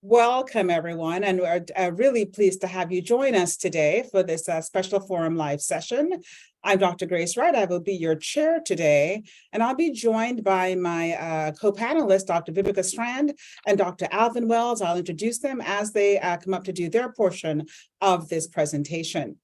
Welcome, everyone, and we're really pleased to have you join us today for this special forum live session. I'm Dr. Grace Wright. I will be your chair today, and I'll be joined by my co-panelists, Dr. Vibeke Strand and Dr. Alvin Wells. I'll introduce them as they come up to do their portion of this presentation.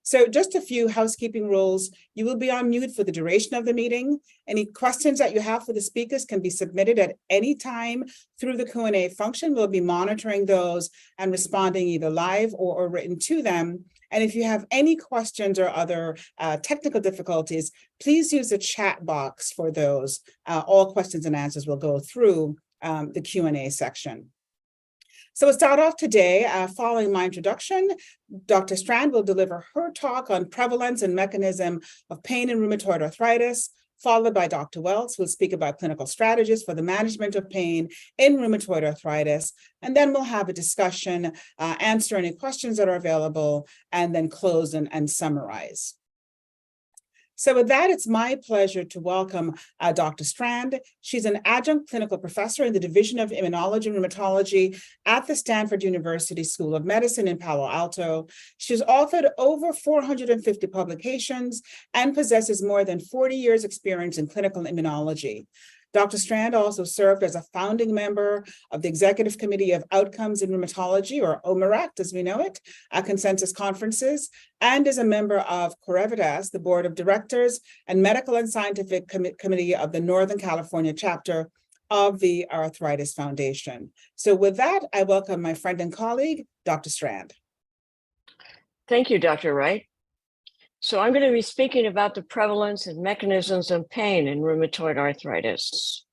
So just a few housekeeping rules. You will be on mute for the duration of the meeting. Any questions that you have for the speakers can be submitted at any time through the Q&A function. We'll be monitoring those and responding either live or written to them. And if you have any questions or other technical difficulties, please use the chat box for those. All questions and answers will go through the Q&A section. So we'll start off today, following my introduction. Dr. Strand will deliver her talk on prevalence and mechanism of pain and rheumatoid arthritis, followed by Dr. Wells, who will speak about clinical strategies for the management of pain in rheumatoid arthritis. And then we'll have a discussion, answer any questions that are available, and then close and summarize. So with that, it's my pleasure to welcome Dr. Strand. She's an adjunct clinical professor in the Division of Immunology and Rheumatology at the Stanford University School of Medicine in Palo Alto. She's authored over 450 publications and possesses more than 40 years' experience in clinical immunology. Dr. Strand also served as a founding member of the Executive Committee of Outcomes in Rheumatology, or OMERACT as we know it, at consensus conferences, and is a member of Correvitas, the Board of Directors and Medical and Scientific Committee of the Northern California chapter of the Arthritis Foundation. So with that, I welcome my friend and colleague, Dr. Strand. Thank you, Dr. Wright. So I'm going to be speaking about the prevalence and mechanisms of pain in rheumatoid arthritis.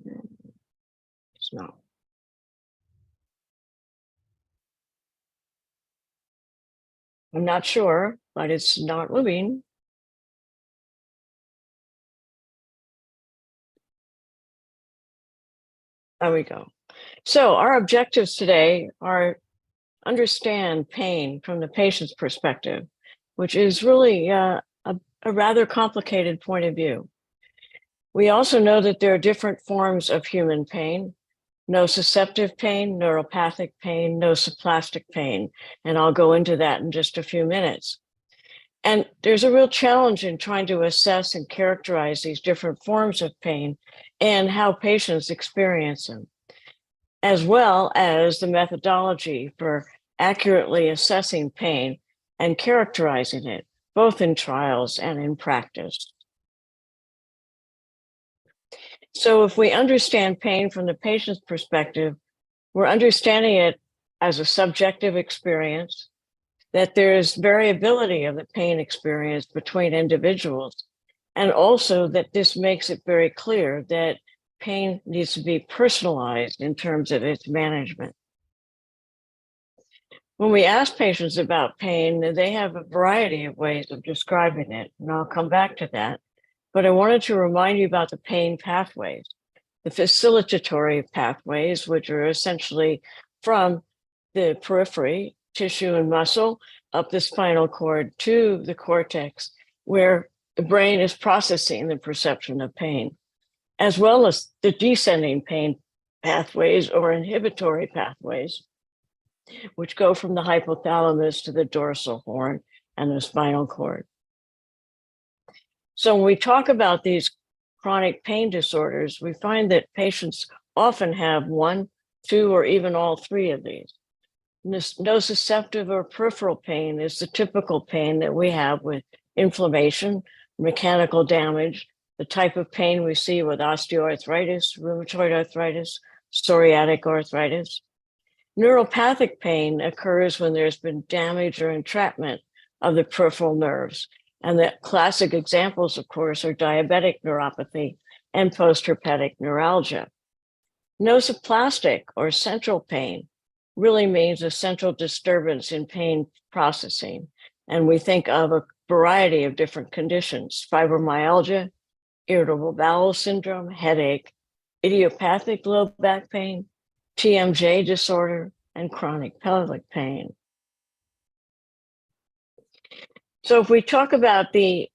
It's not. I'm not sure, but it's not moving. There we go. So our objectives today are understand pain from the patient's perspective, which is really a rather complicated point of view. We also know that there are different forms of human pain: nociceptive pain, neuropathic pain, nociplastic pain, and I'll go into that in just a few minutes. And there's a real challenge in trying to assess and characterize these different forms of pain and how patients experience them, as well as the methodology for accurately assessing pain and characterizing it, both in trials and in practice. So if we understand pain from the patient's perspective, we're understanding it as a subjective experience, that there's variability of the pain experience between individuals, and also that this makes it very clear that pain needs to be personalized in terms of its management. When we ask patients about pain, they have a variety of ways of describing it, and I'll come back to that. But I wanted to remind you about the pain pathways, the facilitatory pathways, which are essentially from the periphery, tissue and muscle, up the spinal cord to the cortex, where the brain is processing the perception of pain, as well as the descending pain pathways or inhibitory pathways, which go from the hypothalamus to the dorsal horn and the spinal cord. So when we talk about these chronic pain disorders, we find that patients often have one, two, or even all three of these. Nociceptive or peripheral pain is the typical pain that we have with inflammation, mechanical damage, the type of pain we see with osteoarthritis, rheumatoid arthritis, psoriatic arthritis. Neuropathic pain occurs when there's been damage or entrapment of the peripheral nerves. And the classic examples, of course, are diabetic neuropathy and postherpetic neuralgia. Nociplastic or central pain really means a central disturbance in pain processing. And we think of a variety of different conditions: fibromyalgia, irritable bowel syndrome, headache, idiopathic low back pain, TMJ disorder, and chronic pelvic pain. So if we talk about the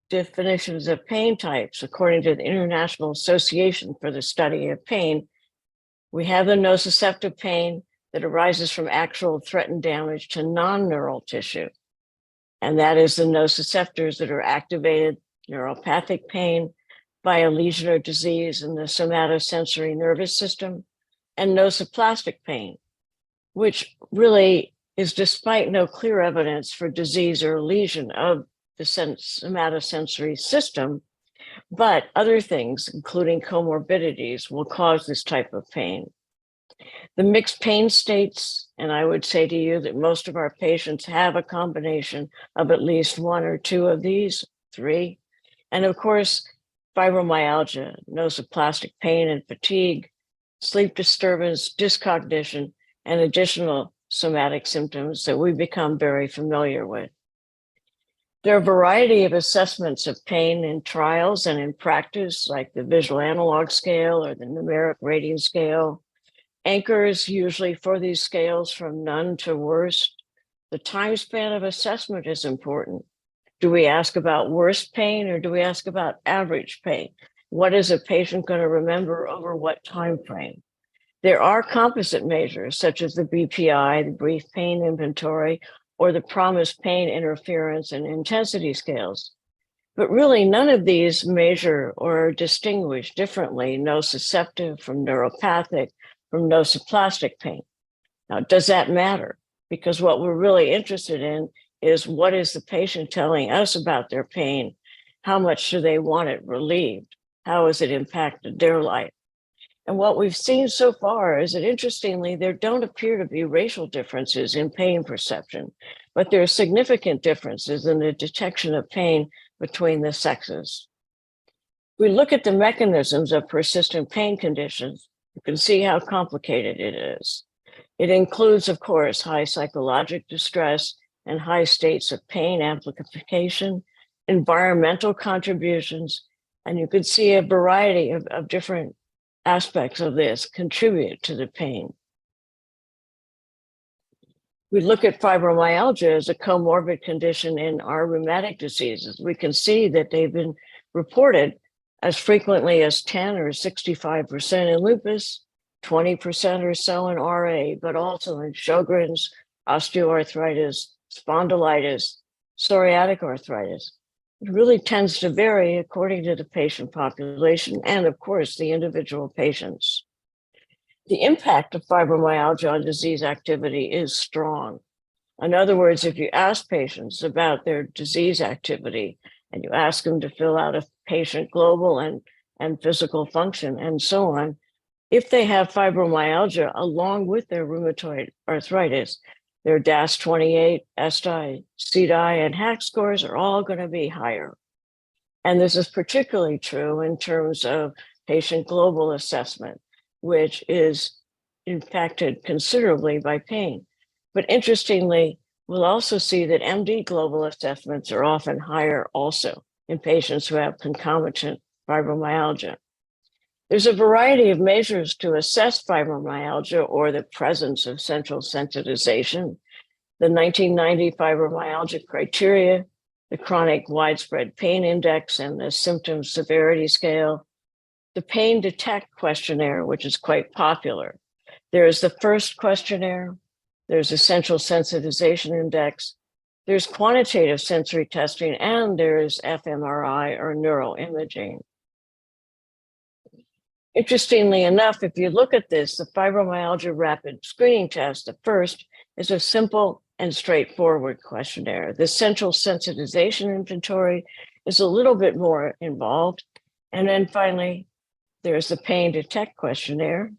definitions of pain types according to the International Association for the Study of Pain. We have the nociceptive pain that arises from actual threatened damage to non-neural tissue. And that is the nociceptors that are activated neuropathic pain by a lesion or disease in the somatosensory nervous system, and nociplastic pain, which really is despite no clear evidence for disease or lesion of the somatosensory system, but other things, including comorbidities, will cause this type of pain. The mixed pain states, and I would say to you that most of our patients have a combination of at least one or two of these, three. And of course, fibromyalgia, nociplastic pain and fatigue, sleep disturbance, dyscognition, and additional somatic symptoms that we become very familiar with. There are a variety of assessments of pain in trials and in practice, like the visual analog scale or the numeric rating scale. Anchors usually for these scales from none to worst. The time span of assessment is important. Do we ask about worst pain or do we ask about average pain? What is a patient going to remember over what time frame? There are composite measures such as the BPI, the brief pain inventory, or the PROMIS pain interference and intensity scales. But really none of these measure or distinguish differently nociceptive from neuropathic from nociplastic pain. Now, does that matter? Because what we're really interested in is what is the patient telling us about their pain? How much do they want it relieved? How has it impacted their life? And what we've seen so far is that, interestingly, there don't appear to be racial differences in pain perception, but there are significant differences in the detection of pain between the sexes. We look at the mechanisms of persistent pain conditions, you can see how complicated it is. It includes, of course, high psychologic distress and high states of pain amplification, environmental contributions, and you can see a variety of different aspects of this contribute to the pain. We look at fibromyalgia as a comorbid condition in our rheumatic diseases. We can see that they've been reported as frequently as 10 or 65% in lupus, 20% or so in RA, but also in Sjogren's, osteoarthritis, spondylitis, psoriatic arthritis. It really tends to vary according to the patient population and, of course, the individual patients. The impact of fibromyalgia on disease activity is strong. In other words, if you ask patients about their disease activity and you ask them to fill out a patient global and physical function and so on, if they have fibromyalgia along with their rheumatoid arthritis, their DAS28, SDI, CDI, and HAQ scores are all going to be higher. And this is particularly true in terms of patient global assessment, which is impacted considerably by pain. But interestingly, we'll also see that MD global assessments are often higher also in patients who have concomitant fibromyalgia. There's a variety of measures to assess fibromyalgia or the presence of central sensitization. The 1990 fibromyalgia criteria, the chronic widespread pain index, and the symptom severity scale. The pain detect questionnaire, which is quite popular. There's the first questionnaire. There's a central sensitization index. There's quantitative sensory testing, and there's fMRI or neuroimaging. Interestingly enough, if you look at this, the fibromyalgia rapid screening test, the first, is a simple and straightforward questionnaire. The central sensitization inventory is a little bit more involved. And then finally, there's the pain detect questionnaire,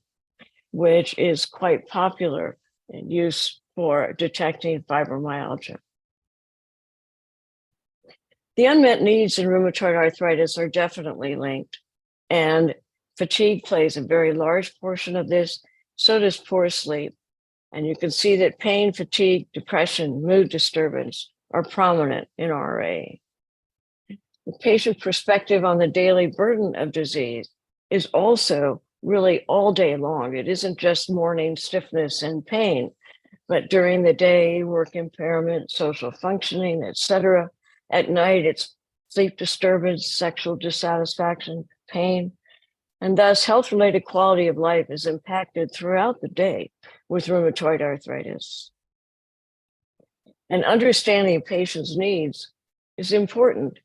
which is quite popular in use for detecting fibromyalgia. The unmet needs in rheumatoid arthritis are definitely linked, and fatigue plays a very large portion of this. So does poor sleep. And you can see that pain, fatigue, depression, mood disturbance are prominent in RA. The patient perspective on the daily burden of disease is also really all day long. It isn't just morning stiffness and pain, but during the day, work impairment, social functioning, et cetera. At night, it's sleep disturbance, sexual dissatisfaction, pain, and thus health-related quality of life is impacted throughout the day with rheumatoid arthritis. And understanding patients' needs is important.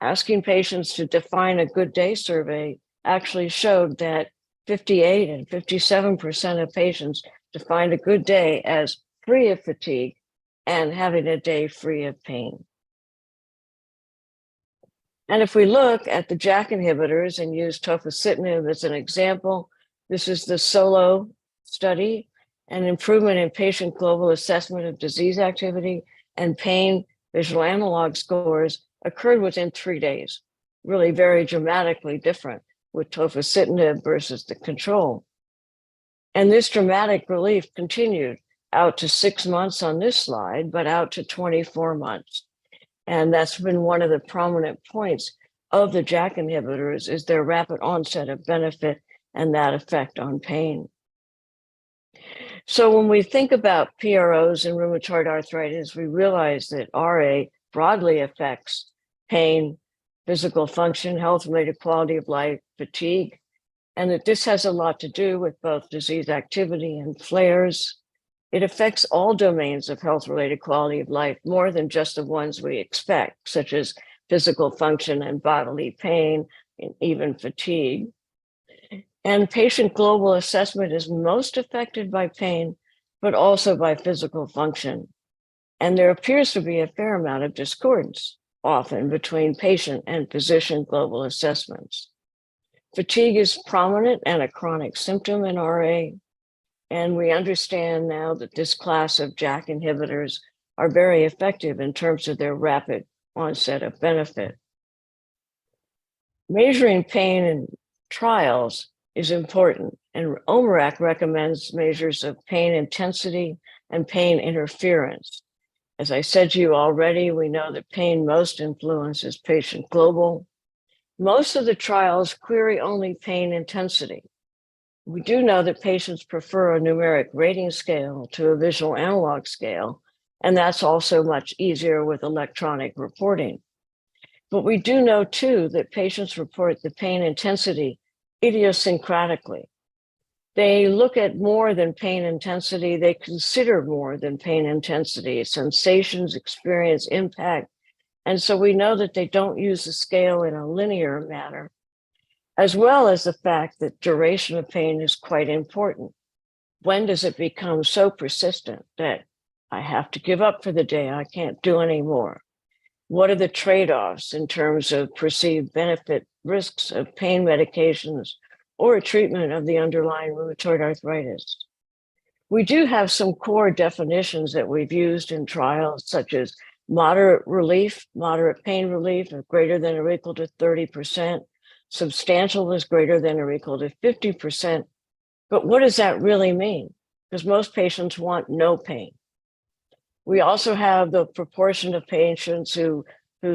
Asking patients to define a good day survey actually showed that 58 and 57% of patients defined a good day as free of fatigue and having a day free of pain. And if we look at the JAK inhibitors and use tofacitinib as an example, this is the SOLO study, an improvement in patient global assessment of disease activity and pain visual analog scores occurred within 3 days, really very dramatically different with tofacitinib versus the control. And this dramatic relief continued out to 6 months on this slide, but out to 24 months. And that's been one of the prominent points of the JAK inhibitors is their rapid onset of benefit and that effect on pain. So when we think about PROs in rheumatoid arthritis, we realize that RA broadly affects pain, physical function, health-related quality of life, fatigue, and that this has a lot to do with both disease activity and flares. It affects all domains of health-related quality of life, more than just the ones we expect, such as physical function and bodily pain, and even fatigue. And patient global assessment is most affected by pain, but also by physical function. And there appears to be a fair amount of discordance, often between patient and physician global assessments. Fatigue is prominent and a chronic symptom in RA. And we understand now that this class of JAK inhibitors are very effective in terms of their rapid onset of benefit. Measuring pain in trials is important, and OMERAC recommends measures of pain intensity and pain interference. As I said to you already, we know that pain most influences patient global. Most of the trials query only pain intensity. We do know that patients prefer a numeric rating scale to a visual analog scale, and that's also much easier with electronic reporting. But we do know too that patients report the pain intensity idiosyncratically. They look at more than pain intensity, they consider more than pain intensity, sensations, experience, impact. And so we know that they don't use the scale in a linear manner, as well as the fact that duration of pain is quite important. When does it become so persistent that I have to give up for the day, I can't do anymore? What are the trade-offs in terms of perceived benefit, risks of pain medications, or a treatment of the underlying rheumatoid arthritis? We do have some core definitions that we've used in trials, such as moderate relief, moderate pain relief of greater than or equal to 30%, substantial is greater than or equal to 50%. But what does that really mean? Because most patients want no pain. We also have the proportion of patients who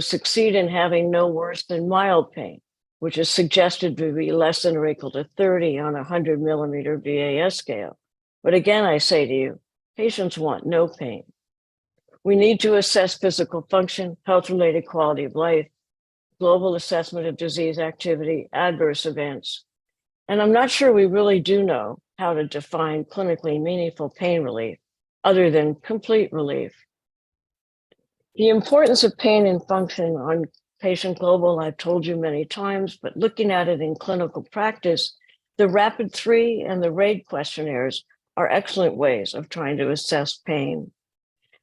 succeed in having no worse than mild pain, which is suggested to be less than or equal to 30 on a 100 millimeter VAS scale. But again, I say to you, patients want no pain. We need to assess physical function, health-related quality of life, global assessment of disease activity, adverse events. And I'm not sure we really do know how to define clinically meaningful pain relief other than complete relief. The importance of pain and function on patient global, I've told you many times, but looking at it in clinical practice, the RAPID-3 and the RAID questionnaires are excellent ways of trying to assess pain.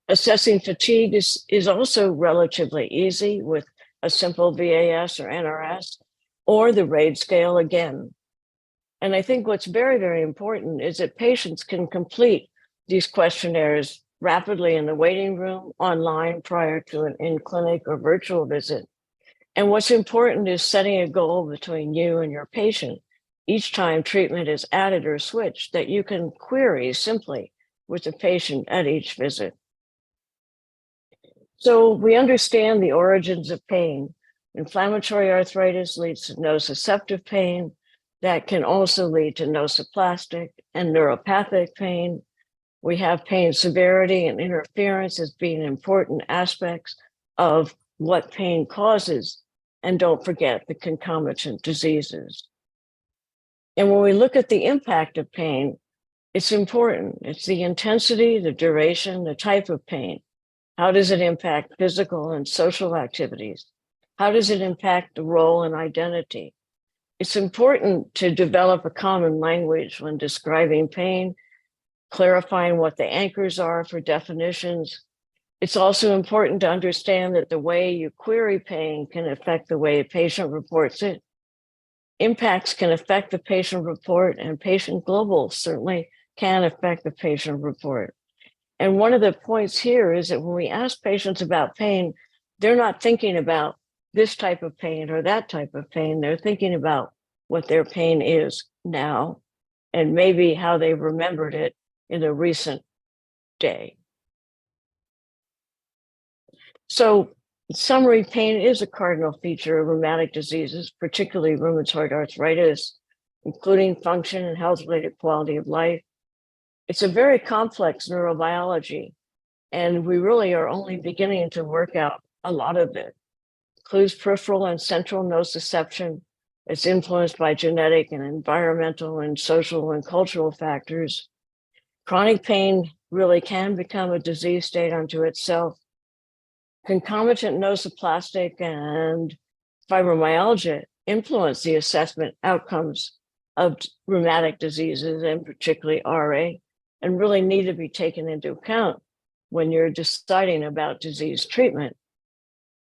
Assessing fatigue is also relatively easy with a simple VAS or NRS, or the RAID scale again. And I think what's very, very important is that patients can complete these questionnaires rapidly in the waiting room, online prior to an in-clinic or virtual visit. And what's important is setting a goal between you and your patient each time treatment is added or switched that you can query simply with the patient at each visit. So we understand the origins of pain. Inflammatory arthritis leads to nociceptive pain. That can also lead to nociplastic and neuropathic pain. We have pain severity and interference as being important aspects of what pain causes, and don't forget the concomitant diseases. And when we look at the impact of pain, it's important. It's the intensity, the duration, the type of pain. How does it impact physical and social activities? How does it impact the role and identity? It's important to develop a common language when describing pain, clarifying what the anchors are for definitions. It's also important to understand that the way you query pain can affect the way a patient reports it. Impacts can affect the patient report, and patient global certainly can affect the patient report. And one of the points here is that when we ask patients about pain, they're not thinking about this type of pain or that type of pain. They're thinking about what their pain is now and maybe how they remembered it in a recent day. So, in summary, pain is a cardinal feature of rheumatic diseases, particularly rheumatoid arthritis, including function and health-related quality of life. It's a very complex neurobiology, and we really are only beginning to work out a lot of it. Includes peripheral and central nociception. It's influenced by genetic and environmental and social and cultural factors. Chronic pain really can become a disease state unto itself. Concomitant nociplastic and fibromyalgia influence the assessment outcomes of rheumatic diseases, and particularly RA, and really need to be taken into account when you're deciding about disease treatment.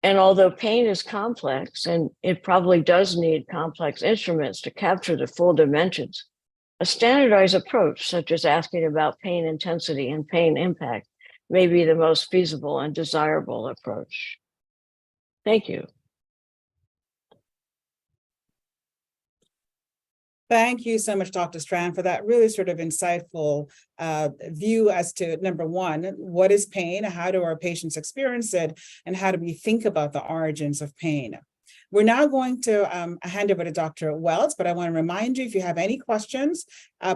And although pain is complex, and it probably does need complex instruments to capture the full dimensions, a standardized approach, such as asking about pain intensity and pain impact, may be the most feasible and desirable approach. Thank you. Thank you so much, Dr. Strand, for that really sort of insightful view as to, number one, what is pain, how do our patients experience it, and how do we think about the origins of pain? We're now going to hand over to Dr. Wells, but I want to remind you, if you have any questions,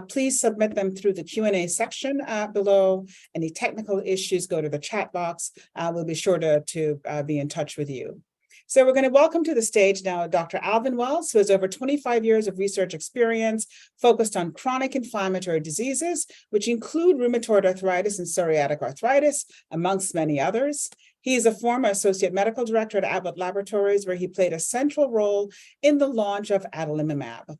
please submit them through the Q&A section below. Any technical issues, go to the chat box. We'll be sure to be in touch with you. So we're going to welcome to the stage now Dr. Alvin Wells, who has over 25 years of research experience focused on chronic inflammatory diseases, which include rheumatoid arthritis and psoriatic arthritis, amongst many others. He is a former associate medical director at Abbott Laboratories, where he played a central role in the launch of adalimumab.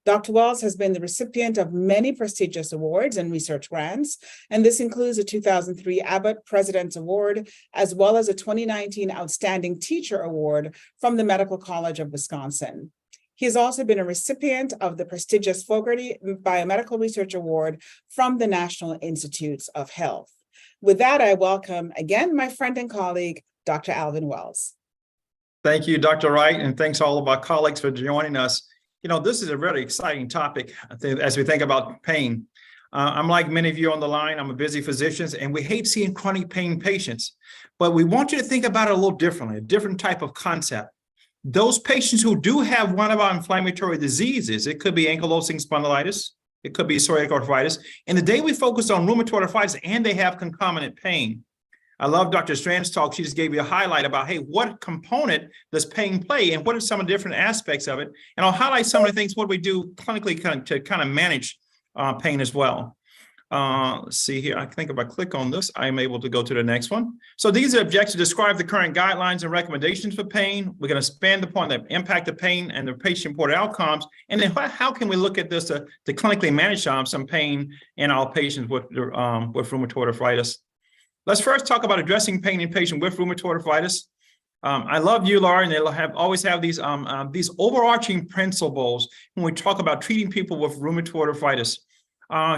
Dr. Wells has been the recipient of many prestigious awards and research grants, and this includes a 2003 Abbott President's Award, as well as a 2019 Outstanding Teacher Award from the Medical College of Wisconsin. He has also been a recipient of the prestigious Fogarty Biomedical Research Award from the National Institutes of Health. With that, I welcome again my friend and colleague, Dr. Alvin Wells. Thank you, Dr. Wright, and thanks all of our colleagues for joining us. You know, this is a really exciting topic as we think about pain. I'm like many of you on the line. I'm a busy physician, and we hate seeing chronic pain patients, but we want you to think about it a little differently, a different type of concept. Those patients who do have one of our inflammatory diseases, it could be ankylosing spondylitis, it could be psoriatic arthritis, and the day we focus on rheumatoid arthritis and they have concomitant pain. I love Dr. Strand's talk. She just gave you a highlight about, hey, what component does pain play and what are some of the different aspects of it? And I'll highlight some of the things, what we do clinically to kind of manage pain as well. Let's see here. I think if I click on this, I'm able to go to the next one. So these are objectives to describe the current guidelines and recommendations for pain. We're going to expand upon the impact of pain and the patient-reported outcomes. And then how can we look at this to clinically manage some pain in our patients with rheumatoid arthritis? Let's first talk about addressing pain in patients with rheumatoid arthritis. I love you, Laura, and they'll always have these overarching principles when we talk about treating people with rheumatoid arthritis.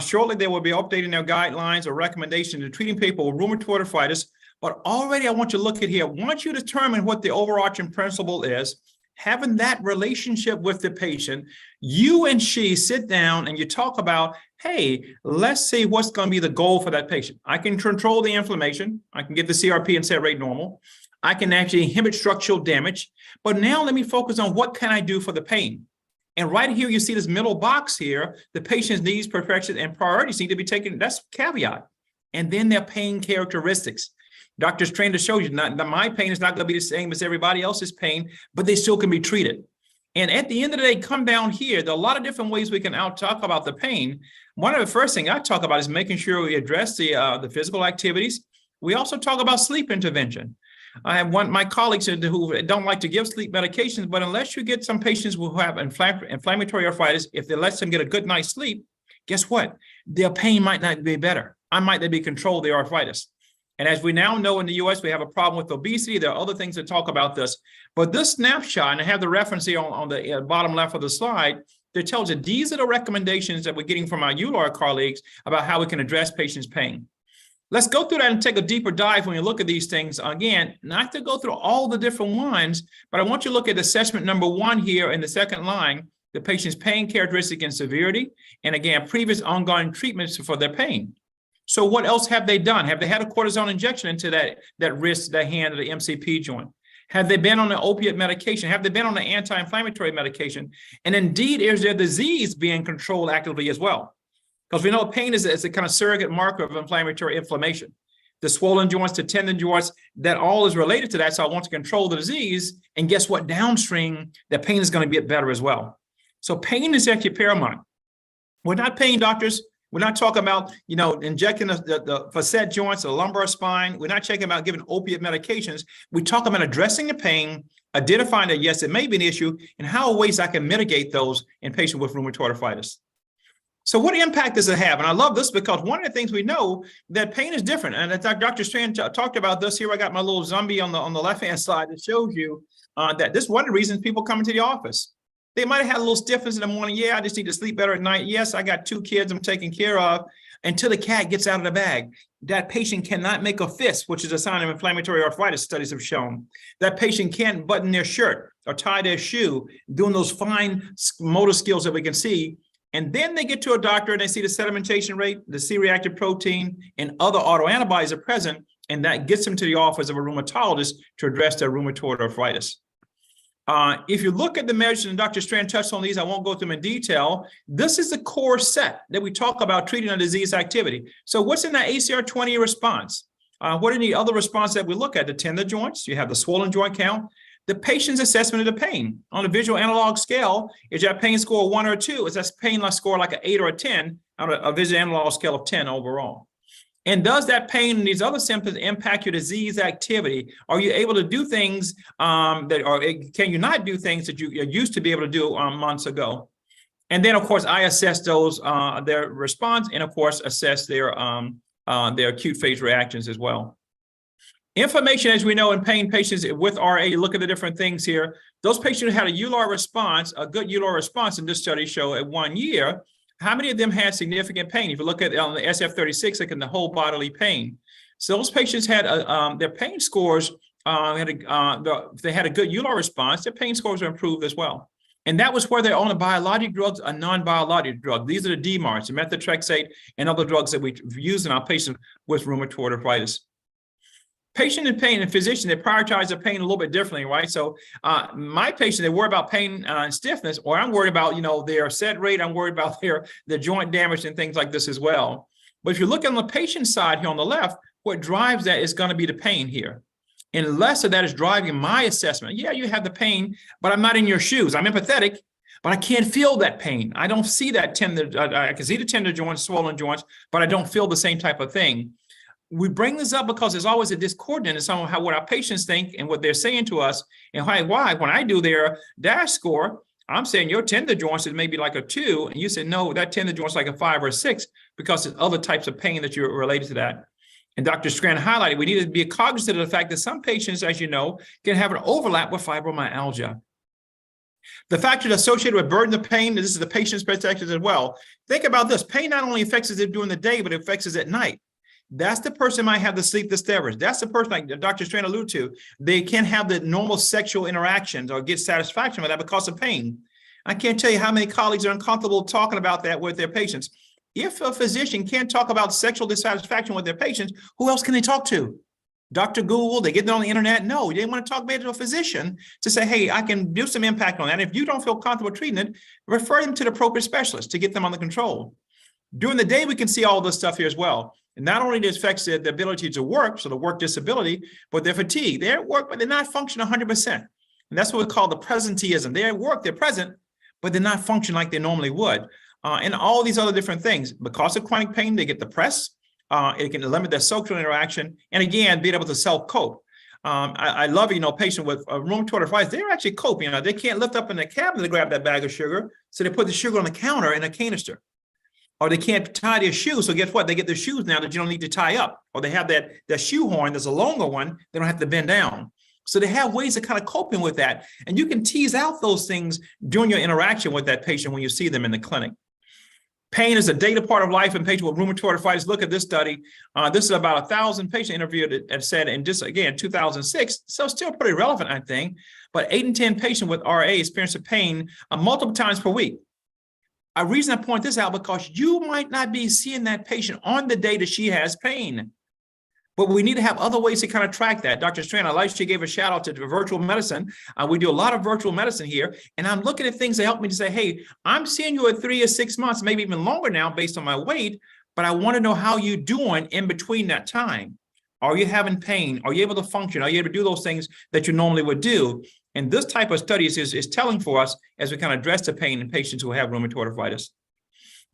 Shortly, they will be updating their guidelines or recommendations to treating people with rheumatoid arthritis. But already, I want you to look at here. Once you determine what the overarching principle is, having that relationship with the patient, you and she sit down and you talk about, hey, let's see what's going to be the goal for that patient. I can control the inflammation. I can get the CRP and set rate normal. I can actually inhibit structural damage. But now let me focus on what can I do for the pain. And right here, you see this middle box here, the patient's needs, preferences, and priorities need to be taken. That's caveat. And then their pain characteristics. Doctors trained to show you that my pain is not going to be the same as everybody else's pain, but they still can be treated. And at the end of the day, come down here, there are a lot of different ways we can talk about the pain. One of the first things I talk about is making sure we address the physical activities. We also talk about sleep intervention. I have my colleagues who don't like to give sleep medications, but unless you get some patients who have inflammatory arthritis, if they let them get a good night's sleep, guess what? Their pain might not be better. I might not be controlled their arthritis. And as we now know in the US, we have a problem with obesity. There are other things that talk about this. But this snapshot, and I have the reference here on the bottom left of the slide, that tells you these are the recommendations that we're getting from our EULAR colleagues about how we can address patients' pain. Let's go through that and take a deeper dive when you look at these things. Again, not to go through all the different ones, but I want you to look at assessment number 1 here in the second line, the patient's pain characteristic and severity, and again, previous ongoing treatments for their pain. So what else have they done? Have they had a cortisone injection into that wrist, that hand, or the MCP joint? Have they been on an opiate medication? Have they been on an anti-inflammatory medication? And indeed, is their disease being controlled actively as well? Because we know pain is a kind of surrogate marker of inflammatory inflammation. The swollen joints, the tendon joints, that all is related to that. So I want to control the disease. And guess what? Downstream, the pain is going to get better as well. So pain is actually paramount. We're not pain doctors. We're not talking about, injecting the facet joints, the lumbar spine. We're not talking about giving opiate medications. We talk about addressing the pain, identifying that, yes, it may be an issue, and how ways I can mitigate those in patients with rheumatoid arthritis. So what impact does it have? And I love this because one of the things we know that pain is different. And Dr. Strand talked about this here. I got my little zombie on the left-hand side that shows you that this is one of the reasons people come into the office. They might have had a little stiffness in the morning. Yeah, I just need to sleep better at night. Yes, I got 2 kids I'm taking care of. Until the cat gets out of the bag. That patient cannot make a fist, which is a sign of inflammatory arthritis, studies have shown. That patient can't button their shirt or tie their shoe, doing those fine motor skills that we can see. And then they get to a doctor and they see the sedimentation rate, the C-reactive protein, and other autoantibodies are present, and that gets them to the office of a rheumatologist to address their rheumatoid arthritis. If you look at the measures, and Dr. Strand touched on these, I won't go through them in detail. This is the core set that we talk about treating a disease activity. So what's in that ACR20 response? What are the other responses that we look at? The tendon joints, you have the swollen joint count, the patient's assessment of the pain. On a visual analog scale, is that pain score 1 or 2? Is that pain score like an 8 or a 10 on a visual analog scale of 10 overall? And does that pain and these other symptoms impact your disease activity? Are you able to do things can you not do things that you used to be able to do months ago? And then, of course, I assess those, their response, and of course, assess their acute phase reactions as well. Inflammation, as we know, in pain patients with RA, you look at the different things here. Those patients who had a EULAR response, a good EULAR response in this study show at 1 year, how many of them had significant pain? If you look at on the SF36, look at the whole bodily pain. So those patients had their pain scores, they had a good EULAR response, their pain scores were improved as well. And that was where they're on a biologic drugs, a non-biologic drug. These are the DMARDs, the methotrexate, and other drugs that we use in our patients with rheumatoid arthritis. Patient in pain and physician, they prioritize their pain a little bit differently, right? So my patient, they worry about pain and stiffness, or I'm worried about, their set rate. I'm worried about their joint damage and things like this as well. But if you look on the patient side here on the left, what drives that is going to be the pain here. And less of that is driving my assessment. Yeah, you have the pain, but I'm not in your shoes. I'm empathetic, but I can't feel that pain. I don't see that tender. I can see the tender joints, swollen joints, but I don't feel the same type of thing. We bring this up because there's always a discordant in some of what our patients think and what they're saying to us. And why when I do their DASH score, I'm saying your tender joints is maybe like a 2. And you said, no, that tender joint's like a 5 or a 6 because there's other types of pain that you're related to that. And Dr. Strand highlighted, we need to be cognizant of the fact that some patients, as you know, can have an overlap with fibromyalgia. The factors associated with burden of pain, this is the patient's perspective as well. Think about this. Pain not only affects us during the day, but it affects us at night. That's the person might have the sleep disturbance. That's the person, like Dr. Strand alluded to, they can't have the normal sexual interactions or get satisfaction with that because of pain. I can't tell you how many colleagues are uncomfortable talking about that with their patients. If a physician can't talk about sexual dissatisfaction with their patients, who else can they talk to? Dr. Google, they get it on the internet? No, they want to talk to a physician to say, hey, I can do some impact on that. And if you don't feel comfortable treating it, refer them to the appropriate specialist to get them under control. During the day, we can see all this stuff here as well. And not only does it affect the ability to work, so the work disability, but their fatigue. They're at work, but they're not functioning 100%. And that's what we call the presenteeism. They're at work, they're present, but they're not functioning like they normally would. And all these other different things. Because of chronic pain, they get depressed. It can limit their social interaction. And again, being able to self-cope. I love, patient with rheumatoid arthritis, they're actually coping. They can't lift up in the cabinet to grab that bag of sugar. So they put the sugar on the counter in a canister. Or they can't tie their shoes. So guess what? They get their shoes now that you don't need to tie up. Or they have that shoe horn that's a longer one. They don't have to bend down. So they have ways of kind of coping with that. And you can tease out those things during your interaction with that patient when you see them in the clinic. Pain is a daily part of life in patients with rheumatoid arthritis. Look at this study. This is about 1,000 patients interviewed and said in just, again, 2006. So still pretty relevant, I think. But 8 in 10 patients with RA experience pain multiple times per week. A reason I point this out because you might not be seeing that patient on the day that she has pain. But we need to have other ways to kind of track that. Dr. Strand, I like she gave a shout out to virtual medicine. We do a lot of virtual medicine here. And I'm looking at things that help me to say, hey, I'm seeing you at 3 or 6 months, maybe even longer now based on my weight. But I want to know how you're doing in between that time. Are you having pain? Are you able to function? Are you able to do those things that you normally would do? And this type of studies is telling for us as we kind of address the pain in patients who have rheumatoid arthritis.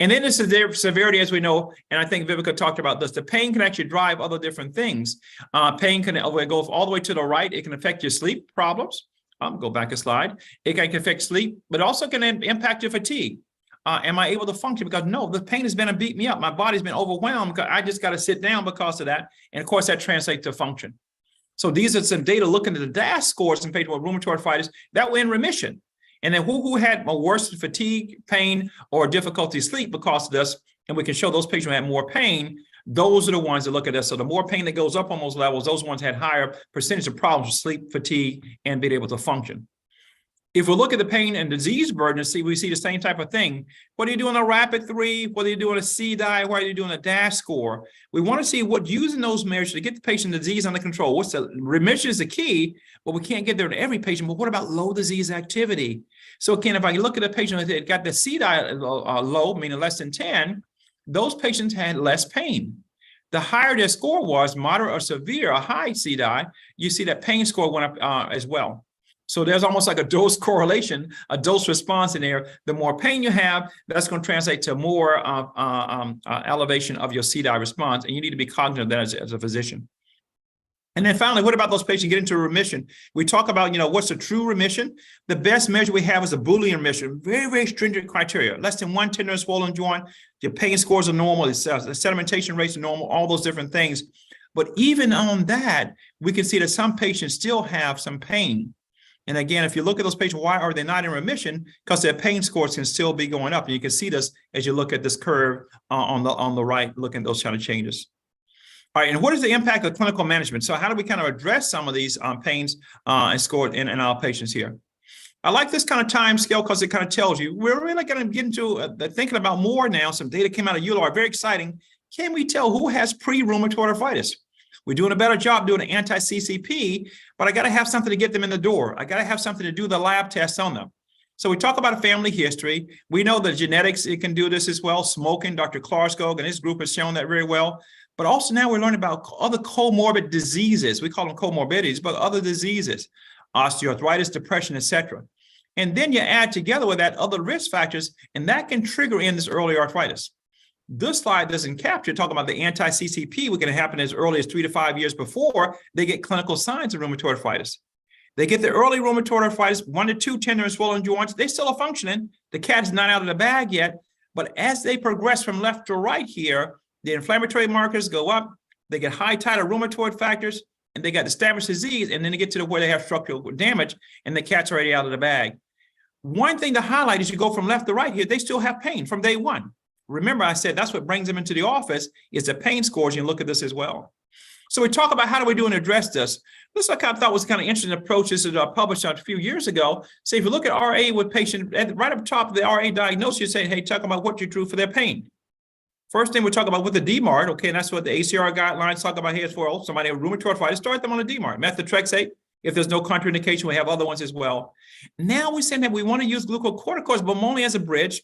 And then the severity, as we know, and I think Vivica talked about this, the pain can actually drive other different things. Pain can go all the way to the right. It can affect your sleep problems. Go back a slide. It can affect sleep, but also can impact your fatigue. Am I able to function? Because no, the pain has been beat me up. My body's been overwhelmed. I just got to sit down because of that. And of course, that translates to function. So these are some data looking at the DAS scores in patients with rheumatoid arthritis that were in remission. And then who had a worse fatigue, pain, or difficulty sleep because of this, and we can show those patients who had more pain, those are the ones that look at this. So the more pain that goes up on those levels, those ones had higher percentage of problems with sleep, fatigue, and being able to function. If we look at the pain and disease burden, we see the same type of thing. What are you doing a rapid 3? What are you doing a CDI? What are you doing a DAS score? We want to see what using those measures to get the patient disease under control. What's the remission is the key, but we can't get there to every patient. But what about low disease activity? So again, if I look at a patient that got the CDI low, meaning less than 10, those patients had less pain. The higher their score was, moderate or severe, a high CDI, you see that pain score went up as well. So there's almost like a dose correlation, a dose response in there. The more pain you have, that's going to translate to more elevation of your CDI response. And you need to be cognizant of that as a physician. And then finally, what about those patients get into remission? We talk about, what's a true remission? The best measure we have is a Boolean remission, very, very stringent criteria. Less than 1 tender and swollen joint, your pain scores are normal, the sedimentation rates are normal, all those different things. But even on that, we can see that some patients still have some pain. And again, if you look at those patients, why are they not in remission? Because their pain scores can still be going up. And you can see this as you look at this curve on the right, looking at those kind of changes. All right, and what is the impact of clinical management? So how do we kind of address some of these pains and scored in our patients here? I like this kind of time scale because it kind of tells you, we're really going to get into thinking about more now. Some data came out of EULAR, very exciting. Can we tell who has pre-rheumatoid arthritis? We're doing a better job doing an anti-CCP, but I got to have something to get them in the door. I got to have something to do the lab tests on them. So we talk about a family history. We know that genetics, it can do this as well. Smoking, Dr. Klarskog and his group has shown that very well. But also now we're learning about other comorbid diseases. We call them comorbidities, but other diseases, osteoarthritis, depression, etc. And then you add together with that other risk factors, and that can trigger in this early arthritis. This slide doesn't capture, talking about the anti-CCP, which can happen as early as 3 to 5 years before they get clinical signs of rheumatoid arthritis. They get the early rheumatoid arthritis, 1 to 2 tender and swollen joints. They still are functioning. The cat is not out of the bag yet. But as they progress from left to right here, the inflammatory markers go up. They get high titer rheumatoid factors, and they got established disease. And then they get to where they have structural damage, and the cat's already out of the bag. One thing to highlight is you go from left to right here, they still have pain from day one. Remember, I said that's what brings them into the office is the pain scores. You can look at this as well. So we talk about how do we do and address this. This I kind of thought was kind of interesting approach. This is published a few years ago. So if you look at RA with patient, right up top of the RA diagnosis, you say, hey, talk about what you drew for their pain. First thing we talk about with the DMARD, okay, and that's what the ACR guidelines talk about here is for somebody with rheumatoid arthritis, start them on a DMARD. Methotrexate, if there's no contraindication, we have other ones as well. Now we're saying that we want to use glucocorticoids, but only as a bridge.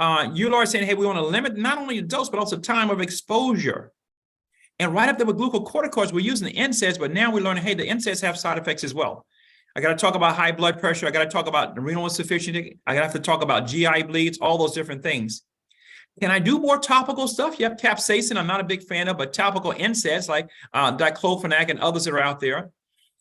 EULAR is saying, hey, we want to limit not only the dose, but also time of exposure. And right up there with glucocorticoids, we're using the NSAIDs, but now we're learning, hey, the NSAIDs have side effects as well. I got to talk about high blood pressure. I got to talk about renal insufficiency. I have to talk about GI bleeds, all those different things. Can I do more topical stuff? You have capsaicin, I'm not a big fan of, but topical NSAIDs like diclofenac and others that are out there.